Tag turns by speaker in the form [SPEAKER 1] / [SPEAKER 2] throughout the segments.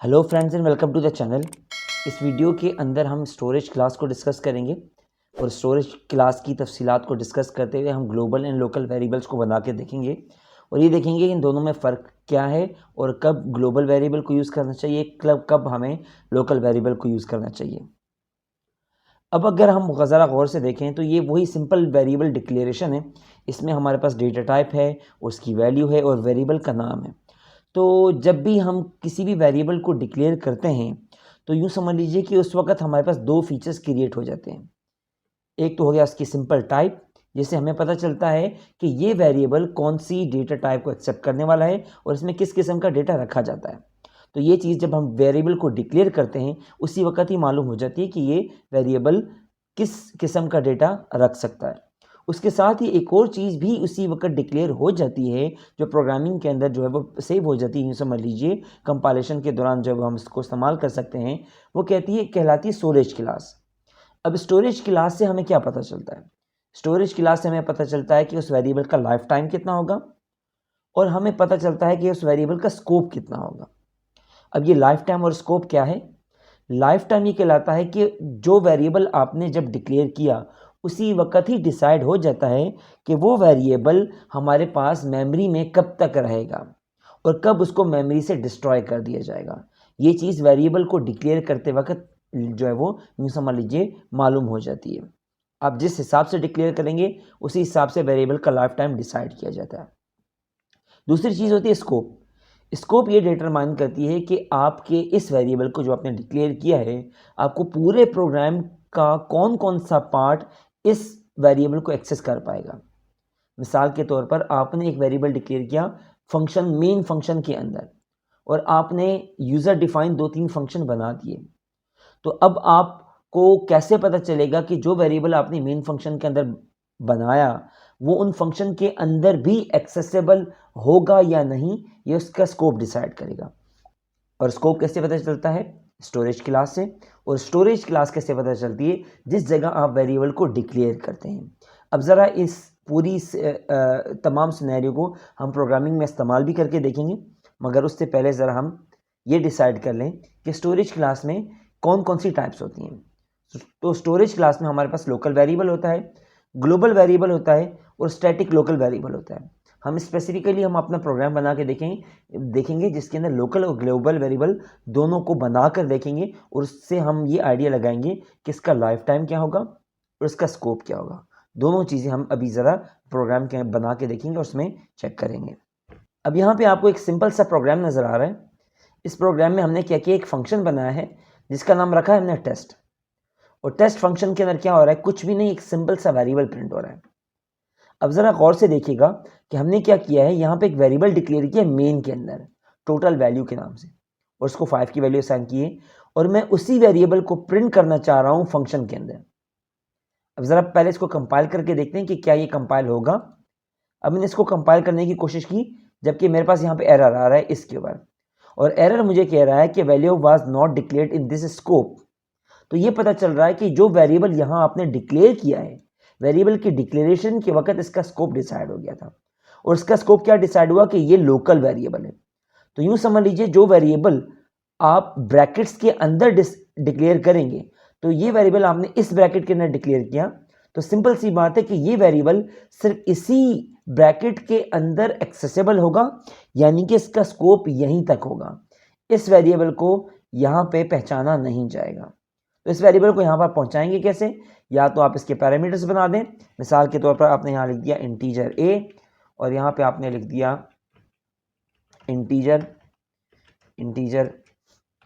[SPEAKER 1] Hello friends and welcome to the channel. इस video के अंदर हम स्टोरेज क्लास को डिस्कस करेंगे और स्टोरेज क्लास की तफसीलात को डिस्कस करते हुए हम ग्लोबल एंड लोकल वेरिएबल्स को बना के देखेंगे और ये देखेंगे कि इन दोनों में फ़र्क क्या है और कब ग्लोबल वेरिएबल को यूज़ करना चाहिए, कब हमें लोकल वेरिएबल को यूज़ करना चाहिए। अब अगर हम ज़रा गौर से देखें तो ये वही सिंपल वेरिएबल डिक्लेरेशन है। इसमें हमारे पास डेटा टाइप है, उसकी वैल्यू है और वेरिएबल का नाम है। तो जब भी हम किसी भी वेरिएबल को डिक्लेयर करते हैं तो यूँ समझ लीजिए कि उस वक्त हमारे पास दो फीचर्स क्रिएट हो जाते हैं। एक तो हो गया उसकी सिंपल टाइप, जिससे हमें पता चलता है कि ये वेरिएबल कौन सी डेटा टाइप को एक्सेप्ट करने वाला है और इसमें किस किस्म का डेटा रखा जाता है। तो ये चीज़ जब हम वेरिएबल को डिक्लेयर करते हैं उसी वक्त ही मालूम हो जाती है कि ये वेरिएबल किस किस्म का डेटा रख सकता है। उसके साथ ही एक और चीज़ भी उसी वक्त डिक्लेयर हो जाती है जो प्रोग्रामिंग के अंदर जो है वो सेव हो जाती है। यूँ समझ लीजिए कंपाइलेशन के दौरान जब हम इसको इस्तेमाल कर सकते हैं वो कहलाती है स्टोरेज क्लास। अब स्टोरेज क्लास से हमें क्या पता चलता है? स्टोरेज क्लास से हमें पता चलता है कि उस वेरिएबल का लाइफ टाइम कितना होगा और हमें पता चलता है कि उस वेरिएबल का स्कोप कितना होगा। अब ये लाइफ टाइम और स्कोप क्या है? लाइफ टाइम ये कहलाता है कि जो वेरिएबल आपने जब डिक्लेयर किया उसी वक्त ही डिसाइड हो जाता है कि वो वेरिएबल हमारे पास मेमोरी में कब तक रहेगा और कब उसको मेमोरी से डिस्ट्रॉय कर दिया जाएगा। ये चीज़ वेरिएबल को डिक्लेयर करते वक्त जो है वो यूँ समझ लीजिए मालूम हो जाती है। आप जिस हिसाब से डिक्लेयर करेंगे उसी हिसाब से वेरिएबल का लाइफ टाइम डिसाइड किया जाता है। दूसरी चीज़ होती है स्कोप। स्कोप ये डिटरमाइन करती है कि आपके इस वेरिएबल को जो आपने डिक्लेयर किया है, आपको पूरे प्रोग्राम का कौन कौन सा पार्ट इस वेरिएबल को एक्सेस कर पाएगा। मिसाल के तौर पर आपने एक वेरिएबल डिक्लेयर किया फंक्शन मेन फंक्शन के अंदर और आपने यूज़र डिफाइन 2-3 फंक्शन बना दिए। तो अब आपको कैसे पता चलेगा कि जो वेरिएबल आपने मेन फंक्शन के अंदर बनाया वो उन फंक्शन के अंदर भी एक्सेसिबल होगा या नहीं, ये उसका स्कोप डिसाइड करेगा। और स्कोप कैसे पता चलता है? स्टोरेज क्लास से। और स्टोरेज क्लास कैसे पता चलती है? जिस जगह आप वेरिएबल को डिक्लेयर करते हैं। अब ज़रा इस पूरी तमाम सिनेरियो को हम प्रोग्रामिंग में इस्तेमाल भी करके देखेंगे, मगर उससे पहले ज़रा हम ये डिसाइड कर लें कि स्टोरेज क्लास में कौन कौन सी टाइप्स होती हैं। तो स्टोरेज क्लास में हमारे पास लोकल वेरिएबल होता है, ग्लोबल वेरिएबल होता है और स्टैटिक लोकल वेरिएबल होता है। हम स्पेसिफिकली हम अपना प्रोग्राम बना के देखेंगे जिसके अंदर लोकल और ग्लोबल वेरिएबल दोनों को बना कर देखेंगे और उससे हम ये आइडिया लगाएंगे कि इसका लाइफ टाइम क्या होगा और इसका स्कोप क्या होगा। दोनों चीज़ें हम अभी ज़रा प्रोग्राम के बना के देखेंगे और उसमें चेक करेंगे। अब यहाँ पे आपको एक सिंपल सा प्रोग्राम नज़र आ रहा है। इस प्रोग्राम में हमने क्या किया, एक फंक्शन बनाया है जिसका नाम रखा है हमने टेस्ट। और टेस्ट फंक्शन के अंदर क्या हो रहा है? कुछ भी नहीं, एक सिंपल सा वेरिएबल प्रिंट हो रहा है। अब ज़रा गौर से देखिएगा कि हमने क्या किया है, यहाँ पे एक वेरिएबल डिक्लेयर किया मेन के अंदर टोटल वैल्यू के नाम से और उसको 5 की वैल्यू असाइन की है और मैं उसी वेरिएबल को प्रिंट करना चाह रहा हूँ फंक्शन के अंदर। अब ज़रा पहले इसको कंपाइल करके देखते हैं कि क्या ये कंपाइल होगा। अब मैंने इसको कंपाइल करने की कोशिश की जबकि मेरे पास यहाँ पे एरर आ रहा है इसके ऊपर और एरर मुझे कह रहा है कि value was not declared in this scope. तो ये पता चल रहा है कि जो वेरिएबल यहाँ आपने डिक्लेयर किया है, वेरिएबल की डिक्लेरेशन के वक्त इसका स्कोप डिसाइड हो गया था और इसका स्कोप क्या डिसाइड हुआ कि ये लोकल वेरिएबल है। तो यूँ समझ लीजिए जो वेरिएबल आप ब्रैकेट्स के अंदर डिक्लेयर करेंगे, तो ये वेरिएबल आपने इस ब्रैकेट के अंदर डिक्लेयर किया तो सिंपल सी बात है कि ये वेरिएबल सिर्फ इसी ब्रैकेट के अंदर एक्सेसिबल होगा, यानी कि इसका स्कोप यहीं तक होगा। इस वेरिएबल को यहाँ पे पहचाना नहीं जाएगा। तो इस वेरिएबल को यहाँ पर पहुँचाएंगे कैसे? या तो आप इसके पैरामीटर्स बना दें। मिसाल के तौर पर आपने यहाँ लिख दिया इंटीजर a और यहाँ पे आपने लिख दिया इंटीजर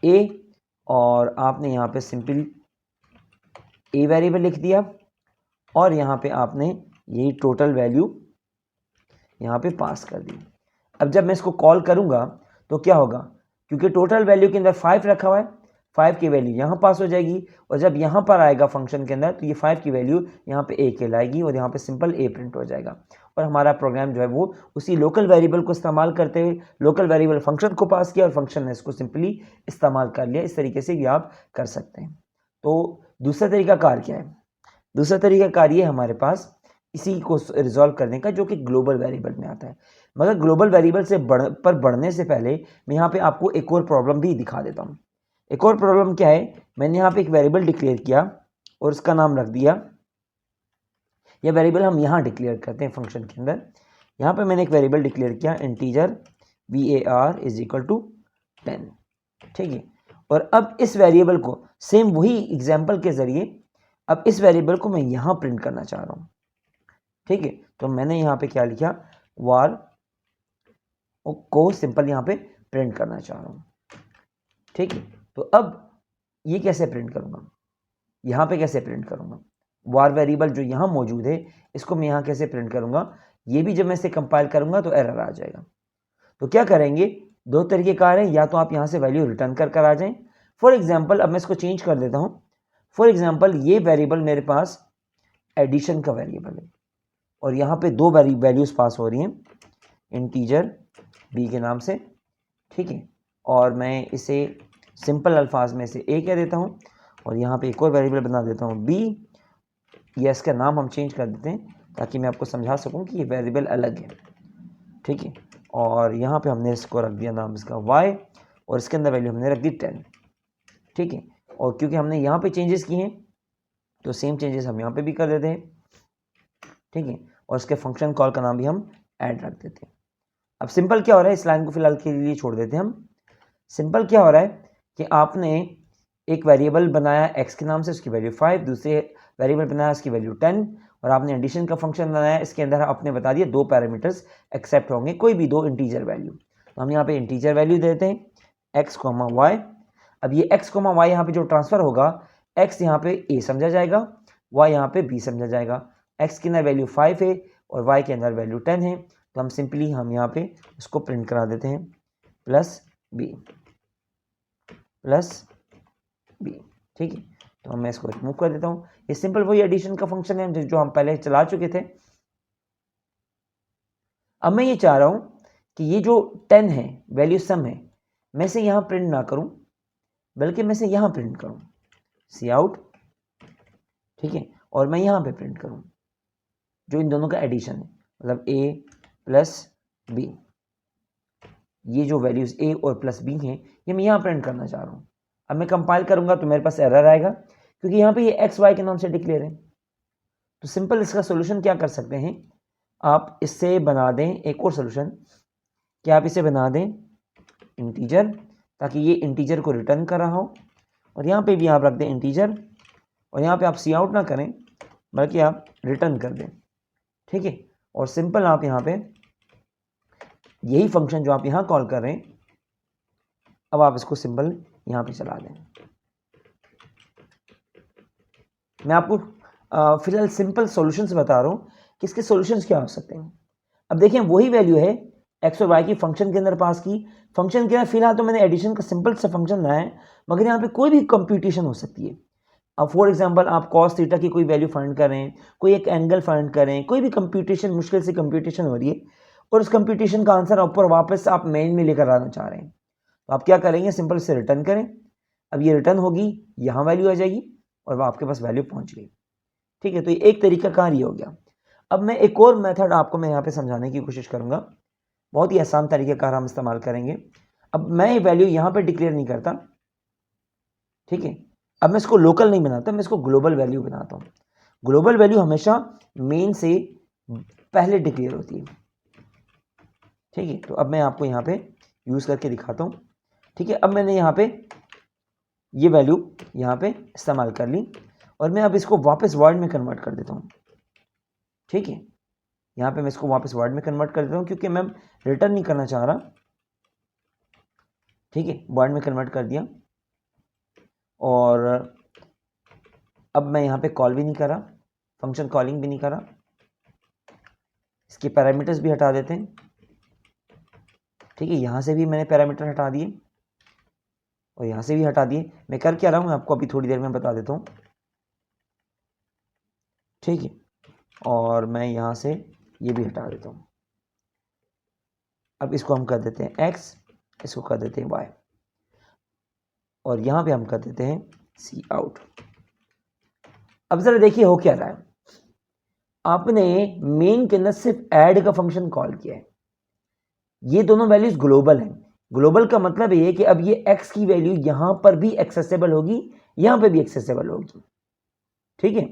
[SPEAKER 1] a और आपने यहाँ पे सिंपल a वेरिएबल लिख दिया और यहाँ पे आपने यही टोटल वैल्यू यहाँ पे पास कर दी। अब जब मैं इसको कॉल करूँगा तो क्या होगा, क्योंकि टोटल वैल्यू के अंदर 5 रखा हुआ है, 5 की वैल्यू यहाँ पास हो जाएगी और जब यहाँ पर आएगा फंक्शन के अंदर तो ये 5 की वैल्यू यहाँ पे a कहलाएगी और यहाँ पे सिंपल a प्रिंट हो जाएगा और हमारा प्रोग्राम जो है वो उसी लोकल वेरिएबल को इस्तेमाल करते हुए लोकल वेरिएबल फंक्शन को पास किया और फंक्शन ने इसको सिंपली इस्तेमाल कर लिया। इस तरीके से भी आप कर सकते हैं। तो दूसरा तरीका कार क्या है? दूसरा तरीका कार ये हमारे पास इसी को रिजॉल्व करने का, जो कि ग्लोबल वेरिएबल में आता है। मगर ग्लोबल वेरिएबल से बढ़ने से पहले मैं यहाँ पे आपको एक और प्रॉब्लम भी दिखा देता हूँ। एक और प्रॉब्लम क्या है, मैंने यहाँ पे एक वेरिएबल डिक्लेयर किया और उसका नाम रख दिया। यह वेरिएबल हम यहाँ डिक्लेयर करते हैं फंक्शन के अंदर। यहाँ पे मैंने एक वेरिएबल डिक्लेयर किया integer var is equal to 10, ठीक है। और अब इस वेरिएबल को सेम वही एग्जाम्पल के जरिए अब इस वेरिएबल को मैं यहाँ प्रिंट करना चाह रहा हूँ, ठीक है। तो मैंने यहाँ पे क्या लिखा, वार को सिंपल यहाँ पे प्रिंट करना चाह रहा हूँ, ठीक है। तो अब ये कैसे प्रिंट करूँगा, यहाँ पे कैसे प्रिंट करूँगा, वार वेरिएबल जो यहाँ मौजूद है इसको मैं यहाँ कैसे प्रिंट करूँगा, ये भी जब मैं इसे कंपाइल करूँगा तो एरर आ जाएगा। तो क्या करेंगे, दो तरीके कार हैं, या तो आप यहाँ से वैल्यू रिटर्न कर आ जाएं। फॉर एग्जाम्पल अब मैं इसको चेंज कर देता हूँ। फॉर एग्जाम्पल ये वेरिएबल मेरे पास एडिशन का वेरिएबल है और यहाँ पे दो वैल्यूज पास हो रही हैं इंटीजर b के नाम से, ठीक है। और मैं इसे सिंपल अल्फाज में से a कह देता हूँ और यहाँ पे एक और वेरिएबल बना देता हूँ b। ये इसका नाम हम चेंज कर देते हैं ताकि मैं आपको समझा सकूँ कि ये वेरिएबल अलग है, ठीक है। और यहाँ पे हमने इसको रख दिया नाम इसका y और इसके अंदर वैल्यू हमने रख दी 10, ठीक है। और क्योंकि हमने यहाँ पे चेंजेस किए हैं तो सेम चेंजेस हम यहाँ पे भी कर देते हैं, ठीक है। और इसके फंक्शन कॉल का नाम भी हम ऐड रख देते हैं। अब सिंपल क्या हो रहा है, इस लाइन को फिलहाल के लिए छोड़ देते हैं हम। सिंपल क्या हो रहा है कि आपने एक वेरिएबल बनाया x के नाम से, उसकी वैल्यू 5, दूसरे वेरिएबल बनाया उसकी वैल्यू 10 और आपने एडिशन का फंक्शन बनाया, इसके अंदर आपने बता दिया दो पैरामीटर्स एक्सेप्ट होंगे, कोई भी दो इंटीजर वैल्यू। तो हम यहाँ पे इंटीजर वैल्यू देते हैं x, y। अब ये x, y यहाँ पे जो ट्रांसफर होगा, x यहाँ पे a समझा जाएगा, y यहाँ पे b समझा जाएगा। x के अंदर वैल्यू 5 है और y के अंदर वैल्यू 10 है, तो हम सिंपली हम यहाँ पे उसको प्रिंट करा देते हैं प्लस b, ठीक है। तो मैं इसको रिमूव कर देता हूँ। ये सिंपल वही एडिशन का फंक्शन है जो हम पहले चला चुके थे। अब मैं ये चाह रहा हूँ कि ये जो 10 है वैल्यू सम है, मैं इसे यहाँ प्रिंट ना करूँ बल्कि मैं इसे यहाँ प्रिंट करूँ, सी आउट, ठीक है। और मैं यहाँ पे प्रिंट करूँ जो इन दोनों का एडिशन है, मतलब a प्लस b। ये जो वैल्यूज a और प्लस b हैं ये मैं यहाँ प्रिंट करना चाह रहा हूँ। अब मैं कंपाइल करूँगा तो मेरे पास एरर आएगा क्योंकि यहाँ पे ये एक्स वाई के नाम से डिक्लेयर है। तो सिंपल इसका सोल्यूशन क्या कर सकते हैं, आप इससे बना दें एक और सोल्यूशन कि आप इसे बना दें इंटीजर, ताकि ये इंटीजर को रिटर्न कर रहा हो और यहाँ पे भी आप रख दें इंटीजर और यहाँ पे आप सी आउट ना करें बल्कि आप रिटर्न कर दें, ठीक है। और सिंपल आप यहाँ पे यही फंक्शन जो आप यहाँ कॉल कर रहे हैं, अब आप इसको सिंपल यहाँ पे चला दें। मैं आपको फिलहाल सिंपल सॉल्यूशंस बता रहा हूँ कि इसके सॉल्यूशंस क्या हो सकते हैं। अब देखें वही वैल्यू है एक्स और वाई की फंक्शन के अंदर पास की, फंक्शन के अंदर फिलहाल तो मैंने एडिशन का सिंपल सा फंक्शन लाया है, मगर यहाँ पे कोई भी कंप्यूटेशन हो सकती है। अब फॉर एग्जांपल आप कॉस थीटा की कोई वैल्यू फाइंड कर रहे हैं, कोई एक एंगल फाइंड कर रहे हैं, कोई भी कंप्यूटेशन मुश्किल से कंप्यूटेशन हो रही है और उस कंप्यूटेशन का आंसर ऊपर वापस आप मेन में लेकर आना चाह रहे हैं, तो आप क्या करेंगे, सिंपल से रिटर्न करें। अब ये रिटर्न होगी, यहाँ वैल्यू आ जाएगी और वह आपके पास वैल्यू पहुँच गई, ठीक है। तो ये एक तरीका कार ये हो गया। अब मैं एक और मेथड आपको मैं यहाँ पे समझाने की कोशिश करूँगा, बहुत ही आसान तरीके कार हम इस्तेमाल करेंगे। अब मैं ये वैल्यू यहाँ पे डिक्लेयर नहीं करता, ठीक है। अब मैं इसको लोकल नहीं बनाता, मैं इसको ग्लोबल वैल्यू बनाता हूँ। ग्लोबल वैल्यू हमेशा मेन से पहले डिक्लेयर होती है, ठीक है। तो अब मैं आपको यहाँ पे यूज़ करके दिखाता हूँ, ठीक है। अब मैंने यहाँ पे ये वैल्यू यहाँ पे इस्तेमाल कर ली और मैं अब इसको वापस वर्ड में कन्वर्ट कर देता हूँ, ठीक है। यहाँ पे मैं इसको वापस वर्ड में कन्वर्ट कर देता हूँ क्योंकि मैं रिटर्न नहीं करना चाह रहा, ठीक है। वर्ड में कन्वर्ट कर दिया और अब मैं यहाँ पे कॉल भी नहीं करा, फंक्शन कॉलिंग भी नहीं करा, इसके पैरामीटर्स भी हटा देते हैं, ठीक है। यहाँ से भी मैंने पैरामीटर हटा दिए और यहाँ से भी हटा दिए। मैं कर क्या रहा हूँ आपको अभी थोड़ी देर में बता देता हूँ, ठीक है। और मैं यहाँ से ये भी हटा देता हूँ। अब इसको हम कर देते हैं x, इसको कर देते हैं y और यहाँ पे हम कर देते हैं सी आउट। अब ज़रा देखिए हो क्या रहा है। आपने मेन के अंदर सिर्फ ऐड का फंक्शन कॉल किया है, ये दोनों वैल्यूज ग्लोबल हैं। ग्लोबल का मतलब ये है कि अब ये x की वैल्यू यहां पर भी एक्सेसिबल होगी, यहां पे भी एक्सेसिबल होगी, ठीक है।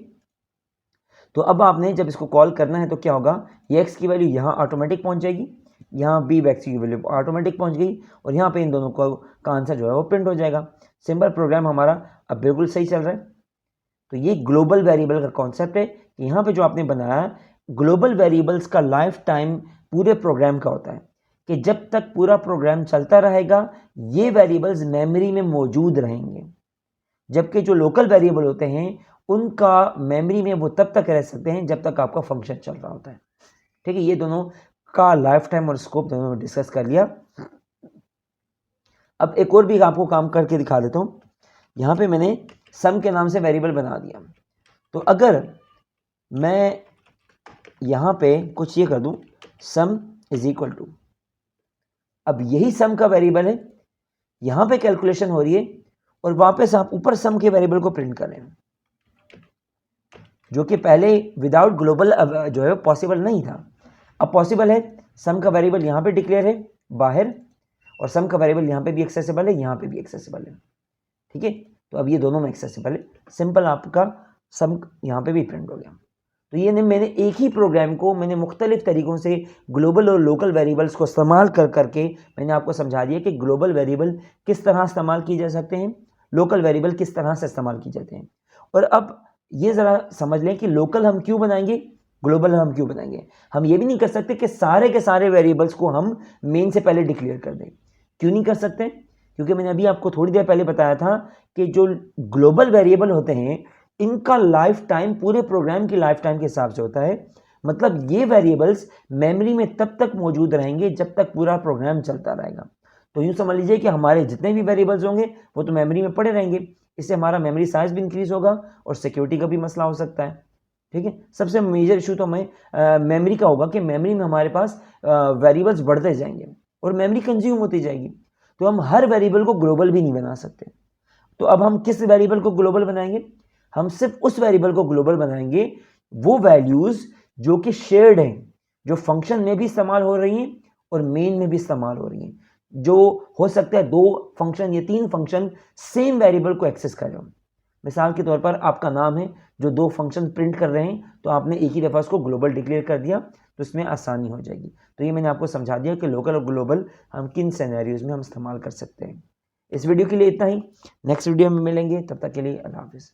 [SPEAKER 1] तो अब आपने जब इसको कॉल करना है तो क्या होगा, ये x की वैल्यू यहां ऑटोमेटिक पहुंच जाएगी, यहाँ b x की वैल्यू ऑटोमेटिक पहुंच गई, और यहाँ पे इन दोनों का आंसर जो है वो प्रिंट हो जाएगा। सिंपल प्रोग्राम हमारा अब बिल्कुल सही चल रहा है। तो ये ग्लोबल वेरिएबल का कॉन्सेप्ट है। यहाँ पे जो आपने बनाया, ग्लोबल वेरिएबल्स का लाइफ टाइम पूरे प्रोग्राम का होता है कि जब तक पूरा प्रोग्राम चलता रहेगा ये वेरिएबल्स मेमोरी में मौजूद रहेंगे, जबकि जो लोकल वेरिएबल होते हैं उनका मेमोरी में वो तब तक रह सकते हैं जब तक आपका फंक्शन चल रहा होता है, ठीक है। ये दोनों का लाइफ टाइम और स्कोप दोनों में डिस्कस कर लिया। अब एक और भी आपको काम करके दिखा देता हूं। यहां पे मैंने सम के नाम से वेरिएबल बना दिया। तो अगर मैं यहां पे कुछ ये कर दूं, सम इज इक्वल टू, अब यही सम का वेरिएबल है, यहां पे कैलकुलेशन हो रही है और वापस आप ऊपर सम के वेरिएबल को प्रिंट कर रहे हैं, जो कि पहले विदाउट ग्लोबल जो है पॉसिबल नहीं था, अब पॉसिबल है। सम का वेरिएबल यहां पे डिक्लेयर है बाहर, और सम का वेरिएबल यहां पे भी एक्सेसिबल है, यहां पे भी एक्सेसिबल है, ठीक है। तो अब ये दोनों में एक्सेसिबल है, सिंपल आपका सम यहां पे भी प्रिंट हो गया। तो ये मैंने एक ही प्रोग्राम को मैंने मुख्तलिफ तरीकों से ग्लोबल और लोकल वेरिएबल्स को इस्तेमाल कर करके मैंने आपको समझा दिया कि ग्लोबल वेरिएबल किस तरह इस्तेमाल किए जा सकते हैं, लोकल वेरिएबल किस तरह से इस्तेमाल किए जाते हैं। और अब ये ज़रा समझ लें कि लोकल हम क्यों बनाएंगे, ग्लोबल हम क्यों बनाएंगे। हम ये भी नहीं कर सकते कि सारे के सारे वेरिएबल्स को हम मेन से पहले डिक्लेयर कर दें। क्यों नहीं कर सकते, क्योंकि मैंने अभी आपको थोड़ी देर पहले बताया था कि जो ग्लोबल वेरिएबल होते हैं इनका लाइफ टाइम पूरे प्रोग्राम की लाइफ टाइम के हिसाब से होता है। मतलब ये वेरिएबल्स मेमोरी में तब तक मौजूद रहेंगे जब तक पूरा प्रोग्राम चलता रहेगा। तो यूँ समझ लीजिए कि हमारे जितने भी वेरिएबल्स होंगे वो तो मेमोरी में पड़े रहेंगे, इससे हमारा मेमोरी साइज भी इंक्रीज होगा और सिक्योरिटी का भी मसला हो सकता है, ठीक है। सबसे मेजर इशू तो हमें मेमोरी का होगा कि मेमोरी में हमारे पास वेरिएबल्स बढ़ते जाएंगे और मेमोरी कंज्यूम होती जाएगी, तो हम हर वेरिएबल को ग्लोबल भी नहीं बना सकते। तो अब हम किस वेरिएबल को ग्लोबल बनाएंगे, हम सिर्फ उस वेरिएबल को ग्लोबल बनाएंगे वो वैल्यूज जो कि शेयर्ड हैं, जो फंक्शन में भी इस्तेमाल हो रही हैं और मेन में भी इस्तेमाल हो रही हैं, जो हो सकता है दो फंक्शन या तीन फंक्शन सेम वेरिएबल को एक्सेस कर रहे हो। मिसाल के तौर पर आपका नाम है, जो दो फंक्शन प्रिंट कर रहे हैं, तो आपने एक ही दफ़ा उसको ग्लोबल डिक्लेयर कर दिया तो इसमें आसानी हो जाएगी। तो ये मैंने आपको समझा दिया कि लोकल और ग्लोबल हम किन सिनेरियोज में हम इस्तेमाल कर सकते हैं। इस वीडियो के लिए इतना ही, नेक्स्ट वीडियो में मिलेंगे, तब तक के लिए अल्लाह हाफिज़।